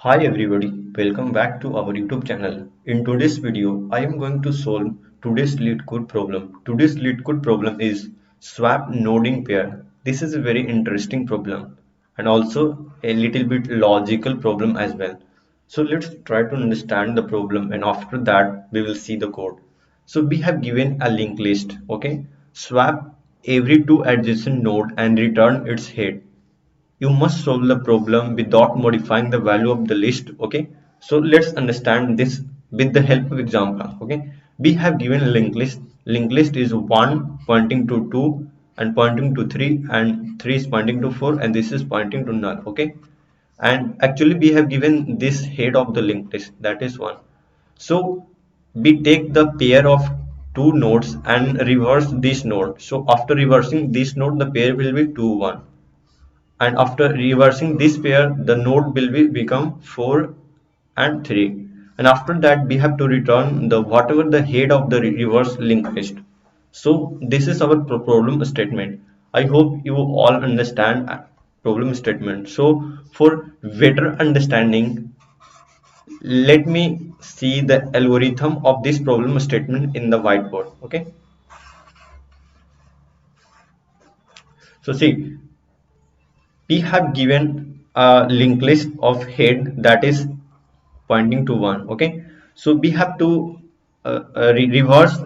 Hi everybody, welcome back to our YouTube channel. In today's video, I am going to solve today's Leetcode problem. Today's Leetcode problem is swap node in pair. This is a very interesting problem and also a little bit logical problem as well. So let's try to understand the problem and after that we will see the code. So we have given a linked list, okay? Swap every two adjacent node and return its head. You must solve the problem without modifying the value of the list. Okay, so let's understand this with the help of example. Okay, we have given a linked list is 1 pointing to 2 and pointing to 3 and 3 is pointing to 4 and this is pointing to null. Okay, and actually we have given this head of the linked list, that is 1. So we take the pair of two nodes and reverse this node. So after reversing this node, the pair will be 2 1, and after reversing this pair the node will become 4 and 3, and after that we have to return the whatever the head of the reverse linked list. So this is our problem statement. I hope you all understand problem statement. So for better understanding, let me see the algorithm of this problem statement in the whiteboard. Okay, so see, we have given a linked list of head that is pointing to 1. Okay, so we have to reverse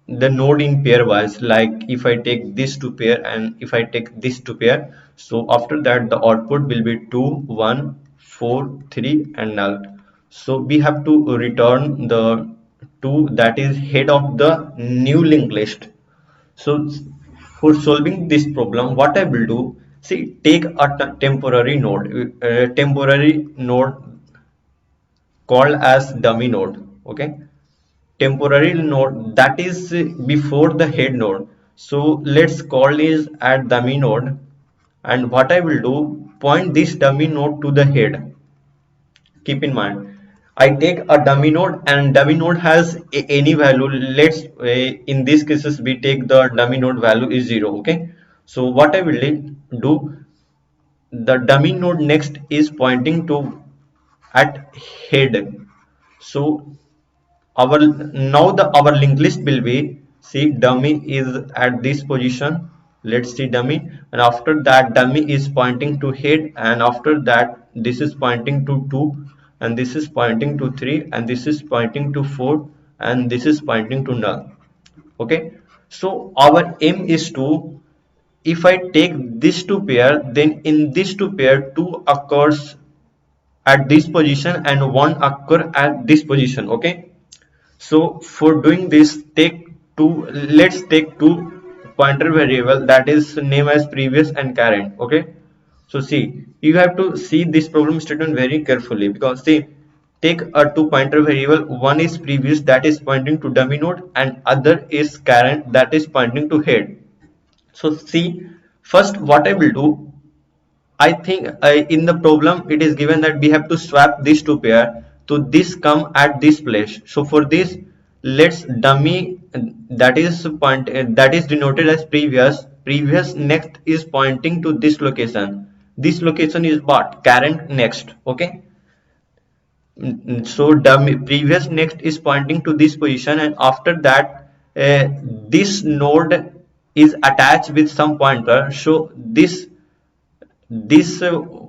the node in pairwise. Like if I take this to pair and if I take this to pair, so after that the output will be 2 1 4 3 and null. So we have to return the 2 that is head of the new linked list. So for solving this problem, what I will do, see, take a temporary node called as dummy node. Okay, temporary node that is before the head node. So let's call is at dummy node, and what I will do, point this dummy node to the head. Keep in mind, I take a dummy node and dummy node has any value. Let's in these cases we take the dummy node value is 0. Okay, so what I will do, the dummy node next is pointing to at head. So our now the our linked list will be, see, dummy is at this position. Let's see dummy, and after that dummy is pointing to head, and after that this is pointing to 2 and this is pointing to 3 and this is pointing to 4 and this is pointing to null. Okay, so our aim is to, if I take this two pair, then in this two pair 2 occurs at this position and 1 occur at this position. Okay, so for doing this, let's take two pointer variable that is name as previous and current. Okay, so see, you have to see this problem statement very carefully, because see, take a two pointer variable, one is previous that is pointing to dummy node and other is current that is pointing to head. So see, first what I will do, I think in the problem it is given that we have to swap these two pair to this come at this place. So for this, let's dummy that is that is denoted as previous. Previous next is pointing to this location. This location is what? Current next. Okay. So dummy previous next is pointing to this position, and after that this node is attached with some pointer. So this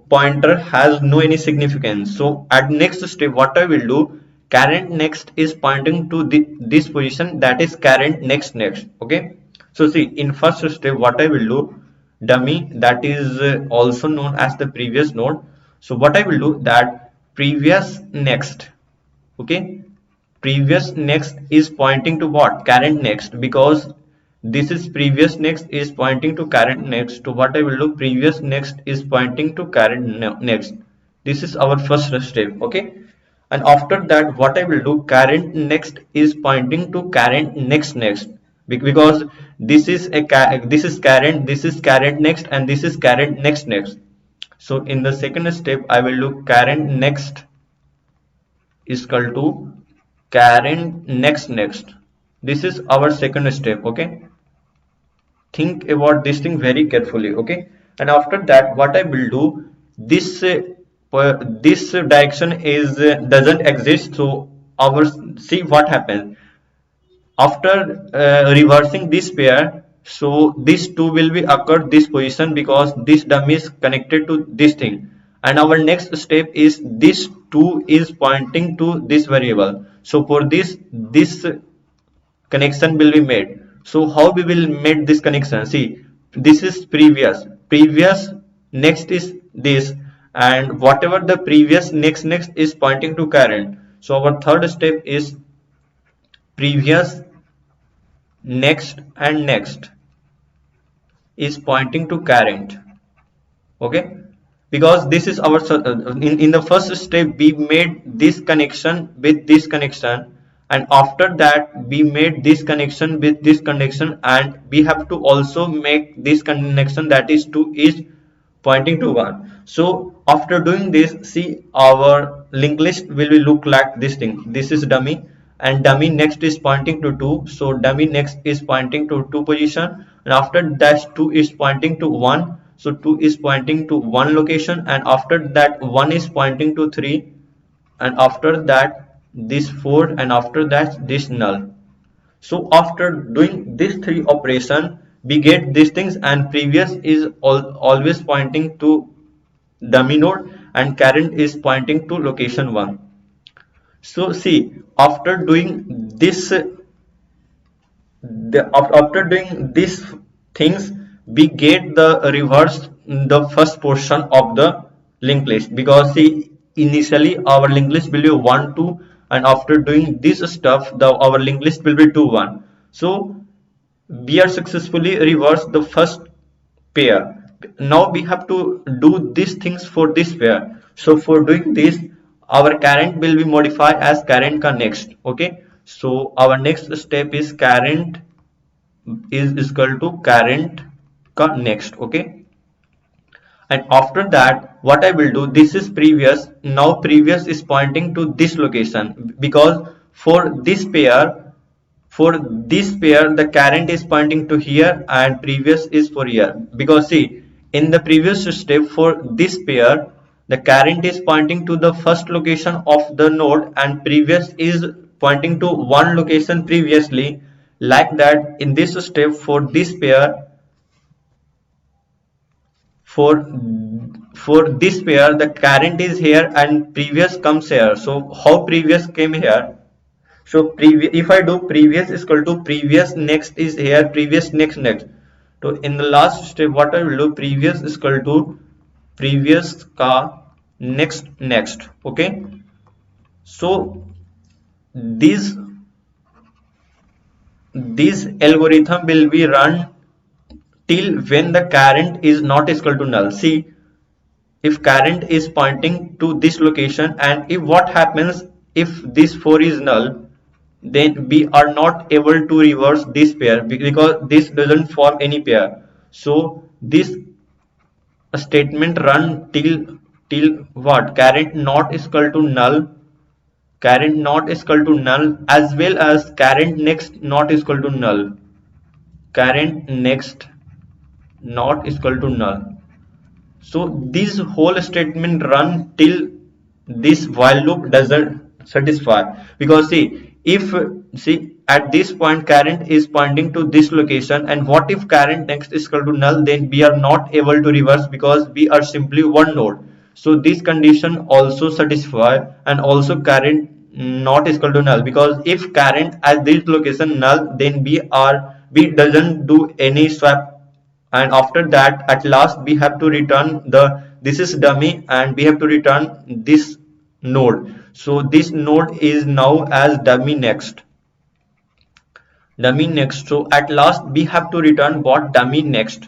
pointer has no any significance. So at next step what I will do, current next is pointing to this position, that is current next. Okay, so see, in first step what I will do, dummy that is also known as the previous node. So what I will do, that previous next. Okay, previous next is pointing to what? Current next, because this is previous next is pointing to current next. So what I will do, previous next is pointing to current next. This is our first step. Okay, and after that what I will do, current next is pointing to current next, because this is current next and this is current next. So in the second step I will do current next is equal to current next. This is our second step. Okay, think about this thing very carefully. Okay, and after that what I will do, this this direction is doesn't exist. So our, see what happens after reversing this pair. So this 2 will be occurred this position because this dummy is connected to this thing, and our next step is this 2 is pointing to this variable. So for this connection will be made. So how we will make this connection? See, this is previous next is this, and whatever the previous next is pointing to current. So our third step is previous next and next is pointing to current. Okay, because this is our in the first step we made this connection with this connection, and after that we made this connection with this connection, and we have to also make this connection, that is 2 is pointing to 1. So after doing this, see, our linked list will be look like this thing. This is dummy, and dummy next is pointing to 2. So dummy next is pointing to 2 position, and after that 2 is pointing to 1. So 2 is pointing to 1 location, and after that 1 is pointing to 3, and after that this 4, and after that this null. So after doing these three operation, we get these things, and previous is always pointing to dummy node, and current is pointing to location 1. So see, after doing this, after doing these things, we get the reverse the first portion of the linked list, because see, initially our linked list will be 1 2, and after doing this stuff, the our linked list will be 2 1. So we are successfully reversed the first pair. Now we have to do these things for this pair. So for doing this, our current will be modified as current ka next. Okay, so our next step is current is equal to current ka next. Okay, and after that what I will do, this is previous. Now previous is pointing to this location, because for this pair, the current is pointing to here, and previous is for here. Because see, in the previous step for this pair, the current is pointing to the first location of the node, and previous is pointing to one location previously. Like that, in this step for this pair, for this pair, the current is here and previous comes here. So how previous came here? So previous, if I do previous is equal to previous next is here, previous next. So in the last step, what I will do, previous is equal to previous ka next. Okay. So this algorithm will be run till when the current is not equal to null. See, if current is pointing to this location, and if what happens if this 4 is null, then we are not able to reverse this pair, because this doesn't form any pair. So this statement run till what, current not equal to null, current not equal to null, as well as current next not equal to null, current next not equal to null. So this whole statement run till this while loop doesn't satisfy, because see, if see at this point current is pointing to this location, and what if current next is equal to null, then we are not able to reverse, because we are simply one node. So this condition also satisfy, and also current not equal to null, because if current at this location null, then we doesn't do any swap, and after that at last we have to return the, this is dummy, and we have to return this node. So this node is now as dummy next. So at last we have to return what, dummy next.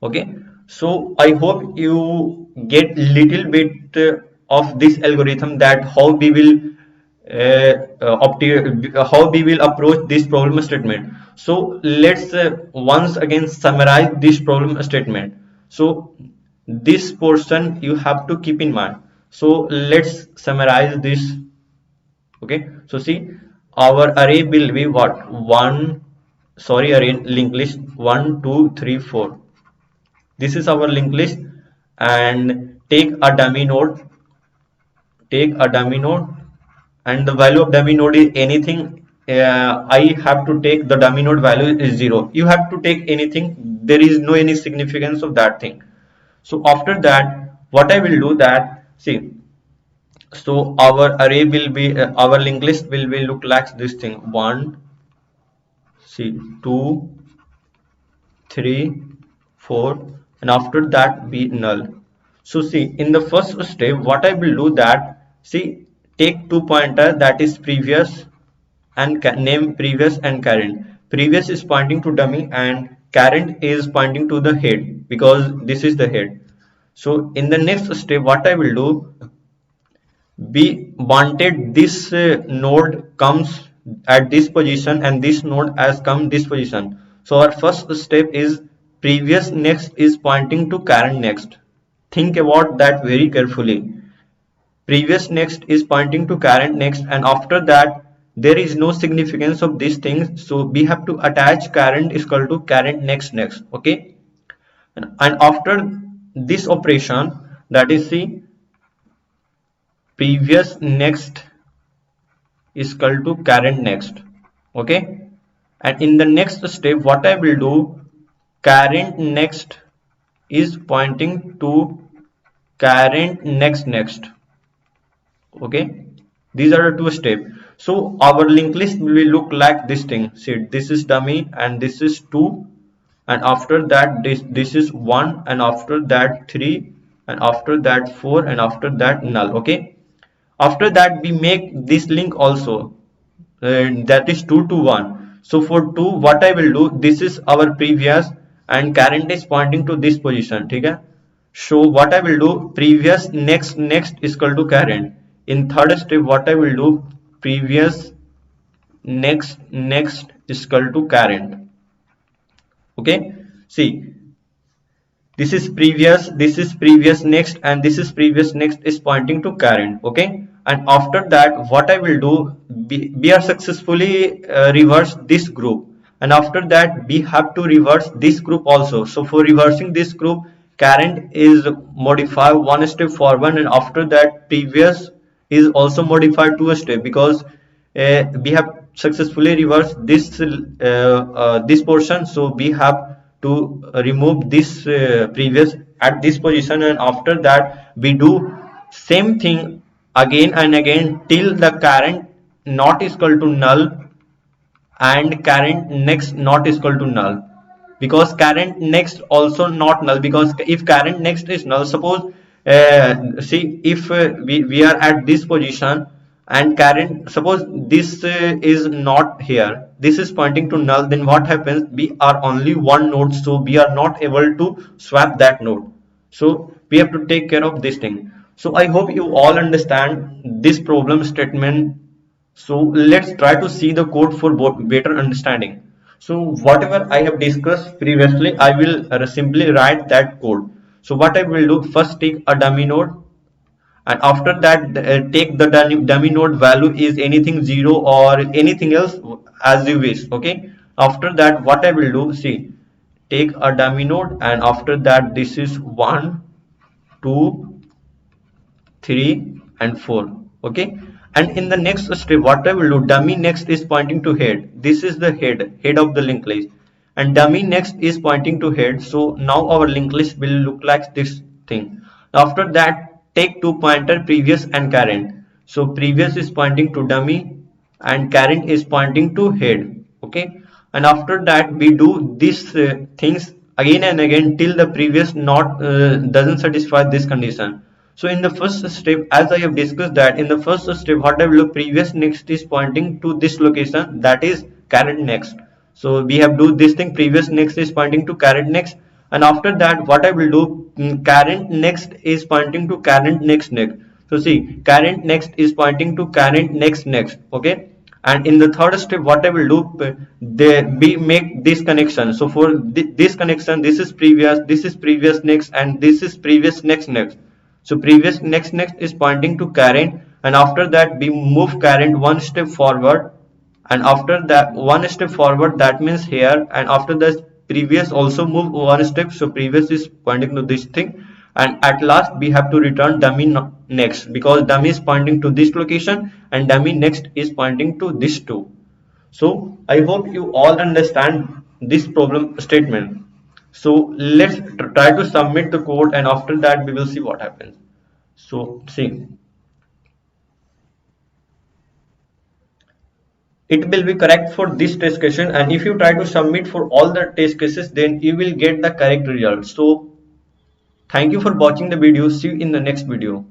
Okay, so I hope you get little bit of this algorithm, that how we will how we will approach this problem statement. So let's once again summarize this problem statement. So this portion you have to keep in mind. So let's summarize this. Okay, so see, our array will be what, array linked list 1 2 3 4. This is our linked list, and take a dummy node, and the value of dummy node is anything. I have to take the dummy node value is 0. You have to take anything. There is no any significance of that thing. So after that, what I will do that, see, so our array will be our linked list will be look like this thing: 1, see, 2, 3, 4, and after that be null. So see, in the first step, what I will do that, see, take two pointer, that is previous and name previous and current. Previous is pointing to dummy and current is pointing to the head, because this is the head. So in the next step, what I will do, we wanted this node comes at this position and this node has come this position. So our first step is previous next is pointing to current next. Think about that very carefully. Previous next is pointing to current next, and after that there is no significance of these things, so we have to attach current is equal to current next next. Okay, and after this operation, that is, see, previous next is equal to current next. Okay, and in the next step, what I will do, current next is pointing to current next next. Okay, these are the two steps. So our linked list will look like this thing. See, this is dummy and this is 2, and after that this is 1, and after that 3, and after that 4, and after that null. Okay, after that we make this link also, that is 2 to 1. So for 2, what I will do, this is our previous and current is pointing to this position. Okay, so what I will do, previous next next is equal to current. In third step, what I will do, previous next next is equal to current. Okay, see, this is previous next, and this is previous next is pointing to current. Okay, and after that what I will do, we are successfully reverse this group, and after that we have to reverse this group also. So for reversing this group, current is modified one step forward, and after that previous is also modified to a step, because we have successfully reversed this portion, so we have to remove this previous at this position, and after that we do same thing again and again till the current not is equal to null and current next not is equal to null, because current next also not null, because if current next is null, suppose see, if we are at this position and current, suppose this is not here, this is pointing to null, then what happens, we are only one node, so we are not able to swap that node. So we have to take care of this thing. So I hope you all understand this problem statement. So let's try to see the code for better understanding. So whatever I have discussed previously, I will simply write that code. So what I will do, first take a dummy node, and after that take the dummy node value is anything 0 or anything else as you wish. Okay, after that what I will do, see, take a dummy node, and after that this is 1, 2, 3, and 4. Okay, and in the next step what I will do, dummy next is pointing to head, this is the head of the linked list, and dummy next is pointing to head. So now our linked list will look like this thing. After that, take two pointer, previous and current. So previous is pointing to dummy and current is pointing to head. Okay, and after that we do these things again and again till the previous not doesn't satisfy this condition. So in the first step, as I have discussed, that in the first step what I will do, previous next is pointing to this location, that is current next. So we have do this thing, previous next is pointing to current next, and after that what I will do, current next is pointing to current next next. So see, current next is pointing to current next next. Okay, and in the third step what I will do, we make this connection. So for this connection, this is previous next, and this is previous next next. So previous next next is pointing to current, and after that we move current one step forward, and after that one step forward, that means here, and after that previous also move one step, so previous is pointing to this thing, and at last we have to return dummy next, because dummy is pointing to this location and dummy next is pointing to this too. So I hope you all understand this problem statement. So let's try to submit the code, and after that we will see what happens. So see, it will be correct for this test question, and if you try to submit for all the test cases, then you will get the correct result. So thank you for watching the video. See you in the next video.